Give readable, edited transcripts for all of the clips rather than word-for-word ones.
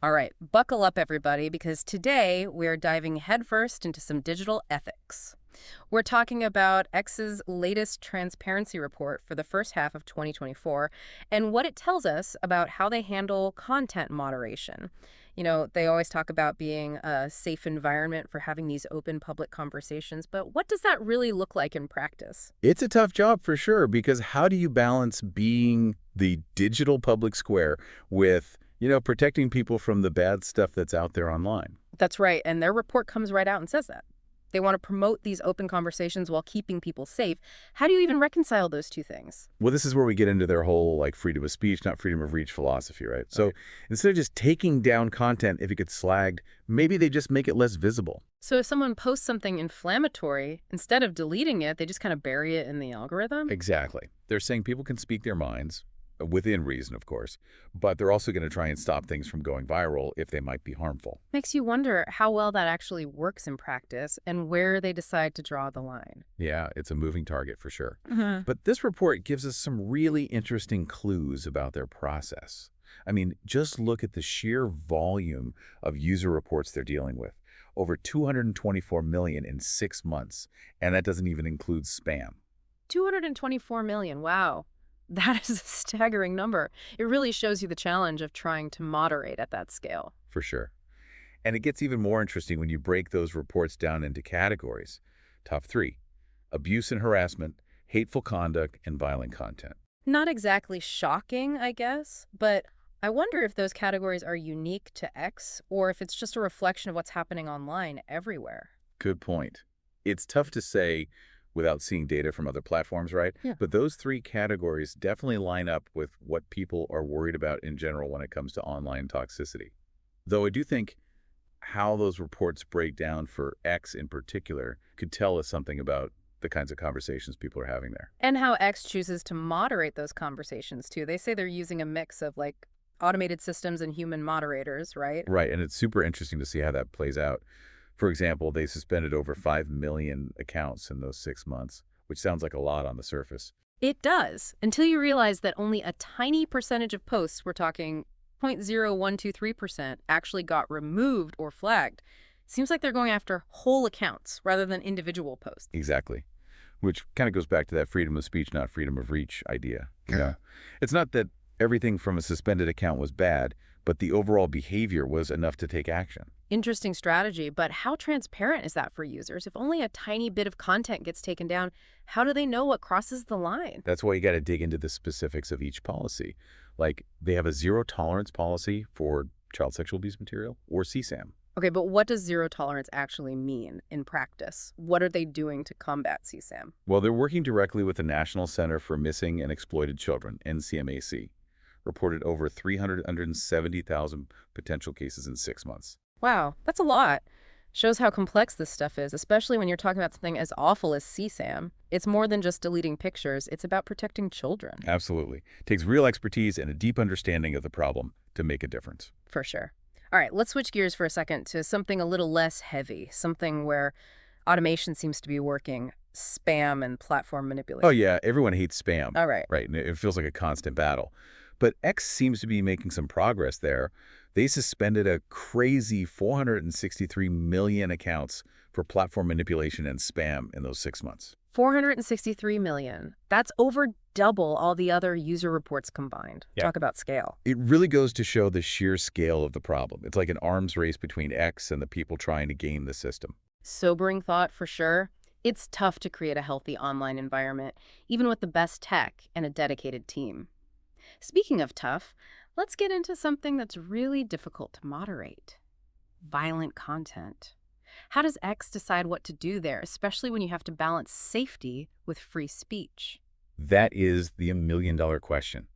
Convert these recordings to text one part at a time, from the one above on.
All right, buckle up, everybody, because today we're diving headfirst into some digital ethics. We're talking about X's latest transparency report for the first half of 2024 and what it tells us about how they handle content moderation. They always talk about being a safe environment for having these open public conversations, but what does that really look like in practice? It's a tough job for sure, because how do you balance being the digital public square with, protecting people from the bad stuff that's out there online? That's right, and their report comes right out and says that. They want to promote these open conversations while keeping people safe. How do you even reconcile those two things? Well, this is where we get into their whole like freedom of speech, not freedom of reach philosophy, right? So Right. instead of just taking down content if it gets slagged, maybe they just make it less visible. So if someone posts something inflammatory, instead of deleting it, they just kind of bury it in the algorithm? Exactly. They're saying people can speak their minds, within reason, of course, but they're also going to try and stop things from going viral if they might be harmful. Makes you wonder how well that actually works in practice and where they decide to draw the line. Yeah, it's a moving target for sure. Hmm. But this report gives us some really interesting clues about their process. I mean, just look at the sheer volume of user reports they're dealing with. Over 224 million in 6 months, and that doesn't even include spam. 224 million, wow. That is a staggering number. It really shows you the challenge of trying to moderate at that scale. For sure. And it gets even more interesting when you break those reports down into categories. Top three: abuse and harassment, hateful conduct, and violent content. Not exactly shocking, I guess, but I wonder if those categories are unique to X or if it's just a reflection of what's happening online everywhere. Good point. It's tough to say without seeing data from other platforms, right? Yeah. But those three categories definitely line up with what people are worried about in general when it comes to online toxicity. Though I do think how those reports break down for X in particular could tell us something about the kinds of conversations people are having there. And how X chooses to moderate those conversations too. They say they're using a mix of like automated systems and human moderators, right? Right, and it's super interesting to see how that plays out. For example, they suspended over 5 million accounts in those 6 months, which sounds like a lot on the surface. It does, until you realize that only a tiny percentage of posts, we're talking 0.0123%, actually got removed or flagged. Seems like they're going after whole accounts rather than individual posts. Exactly. Which kind of goes back to that freedom of speech, not freedom of reach idea. It's not that everything from a suspended account was bad, but the overall behavior was enough to take action. Interesting strategy, but how transparent is that for users? If only a tiny bit of content gets taken down, how do they know what crosses the line? That's why you got to dig into the specifics of each policy. Like, they have a zero tolerance policy for child sexual abuse material, or CSAM. Okay, but what does zero tolerance actually mean in practice? What are they doing to combat CSAM? Well, they're working directly with the National Center for Missing and Exploited Children, NCMAC, reported over 370,000 potential cases in 6 months. Wow, that's a lot. Shows how complex this stuff is, especially when you're talking about something as awful as CSAM. It's more than just deleting pictures, it's about protecting children. Absolutely. Takes real expertise and a deep understanding of the problem to make a difference. For sure. All right, let's switch gears for a second to something a little less heavy, something where automation seems to be working, spam and platform Oh manipulation. yeah, everyone hates spam, All right. right? And it feels like a constant battle. But X seems to be making some progress there. They suspended a crazy 463 million accounts for platform manipulation and spam in those 6 months. 463 million. That's over double all the other user reports combined. Yeah. Talk about scale. It really goes to show the sheer scale of the problem. It's like an arms race between X and the people trying to game the system. Sobering thought for sure. It's tough to create a healthy online environment, even with the best tech and a dedicated team. Speaking of tough, let's get into something that's really difficult to moderate: violent content. How does X decide what to do there, especially when you have to balance safety with free speech? That is the $1 million question.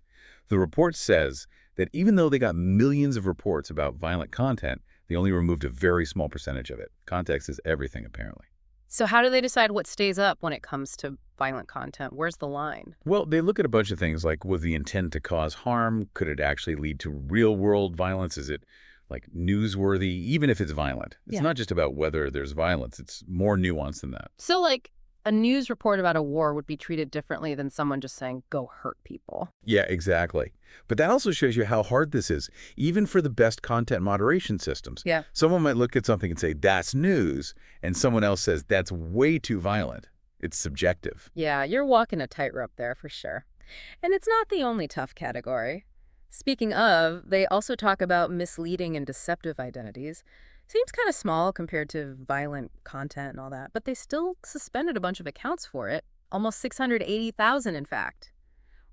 The report says that even though they got millions of reports about violent content, they only removed a very small percentage of it. Context is everything, apparently. So, how do they decide what stays up when it comes to violent content? Where's the line? Well, they look at a bunch of things like, was the intent to cause harm? Could it actually lead to real-world violence? Is it like newsworthy, even if it's violent? It's Yeah. not just about whether there's violence. It's more nuanced than that. So, like, A news report about a war would be treated differently than someone just saying, go hurt people. Yeah, exactly. But that also shows you how hard this is, even for the best content moderation systems. Yeah. Someone might look at something and say, that's news, and someone else says, that's way too violent. It's subjective. Yeah, you're walking a tightrope there for sure. And it's not the only tough category. Speaking of, they also talk about misleading and deceptive identities. Seems kind of small compared to violent content and all that, but they still suspended a bunch of accounts for it. Almost 680,000, in fact.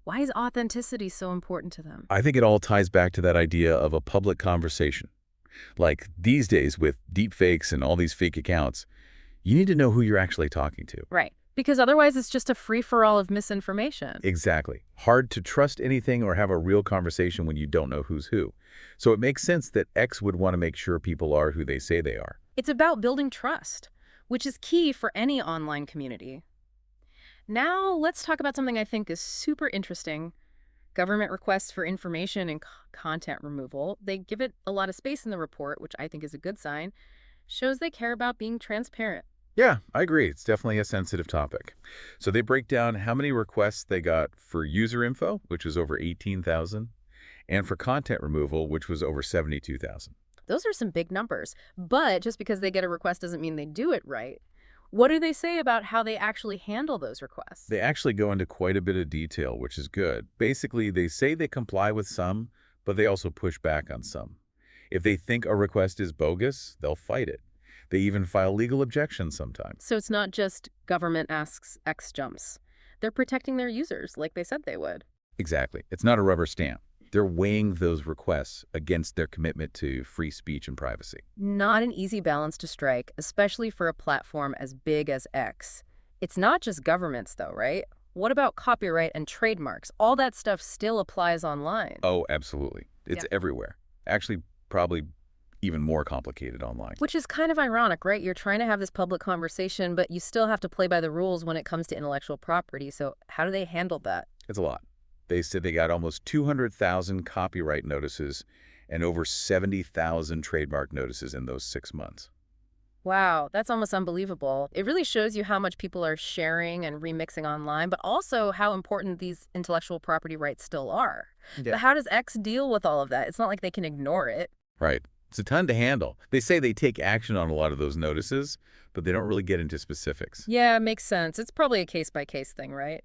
Why is authenticity so important to them? I think it all ties back to that idea of a public conversation. Like these days with deep fakes and all these fake accounts, you need to know who you're actually talking to. Right. Because otherwise it's just a free-for-all of misinformation. Exactly. Hard to trust anything or have a real conversation when you don't know who's who. So it makes sense that X would want to make sure people are who they say they are. It's about building trust, which is key for any online community. Now, let's talk about something I think is super interesting. Government requests for information and content removal. They give it a lot of space in the report, which I think is a good sign. Shows they care about being transparent. Yeah, I agree. It's definitely a sensitive topic. So they break down how many requests they got for user info, which was over 18,000, and for content removal, which was over 72,000. Those are some big numbers. But just because they get a request doesn't mean they do it right. What do they say about how they actually handle those requests? They actually go into quite a bit of detail, which is good. Basically, they say they comply with some, but they also push back on some. If they think a request is bogus, they'll fight it. They even file legal objections sometimes. So it's not just government asks, X jumps. They're protecting their users like they said they would. Exactly. It's not a rubber stamp. They're weighing those requests against their commitment to free speech and privacy. Not an easy balance to strike, especially for a platform as big as X. It's not just governments, though, right? What about copyright and trademarks? All that stuff still applies online. Oh, absolutely. It's everywhere. Actually, probably even more complicated online. Which is kind of ironic, right? You're trying to have this public conversation, but you still have to play by the rules when it comes to intellectual property. So how do they handle that? It's a lot. They said they got almost 200,000 copyright notices and over 70,000 trademark notices in those 6 months. Wow, that's almost unbelievable. It really shows you how much people are sharing and remixing online, but also how important these intellectual property rights still are. Yeah. But how does X deal with all of that? It's not like they can ignore it. Right. It's a ton to handle. They say they take action on a lot of those notices, but they don't really get into specifics. Yeah, it makes sense. It's probably a case-by-case thing, right?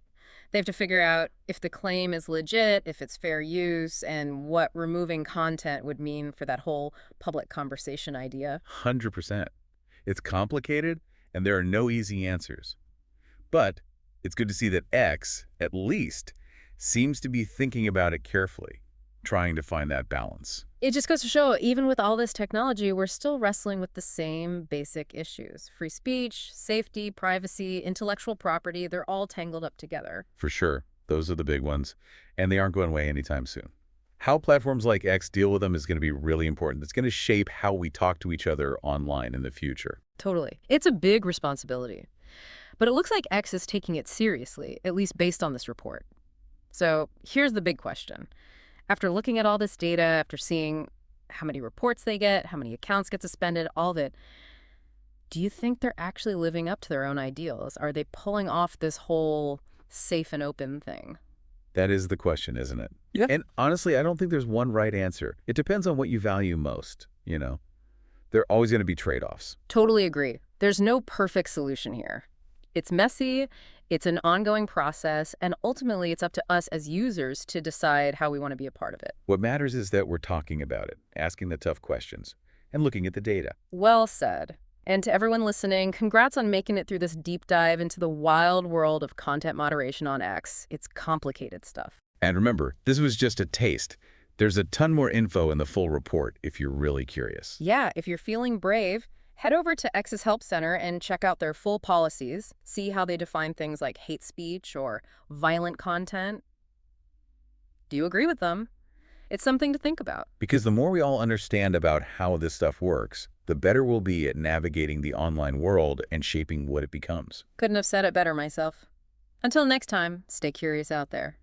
They have to figure out if the claim is legit, if it's fair use, and what removing content would mean for that whole public conversation idea. 100%. It's complicated, and there are no easy answers. But it's good to see that X, at least, seems to be thinking about it carefully, trying to find that balance. It just goes to show, even with all this technology, we're still wrestling with the same basic issues. Free speech, safety, privacy, intellectual property, they're all tangled up together. For sure. Those are the big ones, and they aren't going away anytime soon. How platforms like X deal with them is going to be really important. It's going to shape how we talk to each other online in the future. Totally. It's a big responsibility. But it looks like X is taking it seriously, at least based on this report. So here's the big question. After looking at all this data, after seeing how many reports they get, how many accounts get suspended, all of it, do you think they're actually living up to their own ideals? Are they pulling off this whole safe and open thing? That is the question, isn't it? Yeah. And honestly, I don't think there's one right answer. It depends on what you value most, There are always going to be trade-offs. Totally agree. There's no perfect solution here. It's messy, it's an ongoing process, and ultimately it's up to us as users to decide how we want to be a part of it. What matters is that we're talking about it, asking the tough questions, and looking at the data. Well said. And to everyone listening, congrats on making it through this deep dive into the wild world of content moderation on X. It's complicated stuff. And remember, this was just a taste. There's a ton more info in the full report if you're really curious. Yeah, if you're feeling brave, head over to X's Help Center and check out their full policies. See how they define things like hate speech or violent content. Do you agree with them? It's something to think about. Because the more we all understand about how this stuff works, the better we'll be at navigating the online world and shaping what it becomes. Couldn't have said it better myself. Until next time, stay curious out there.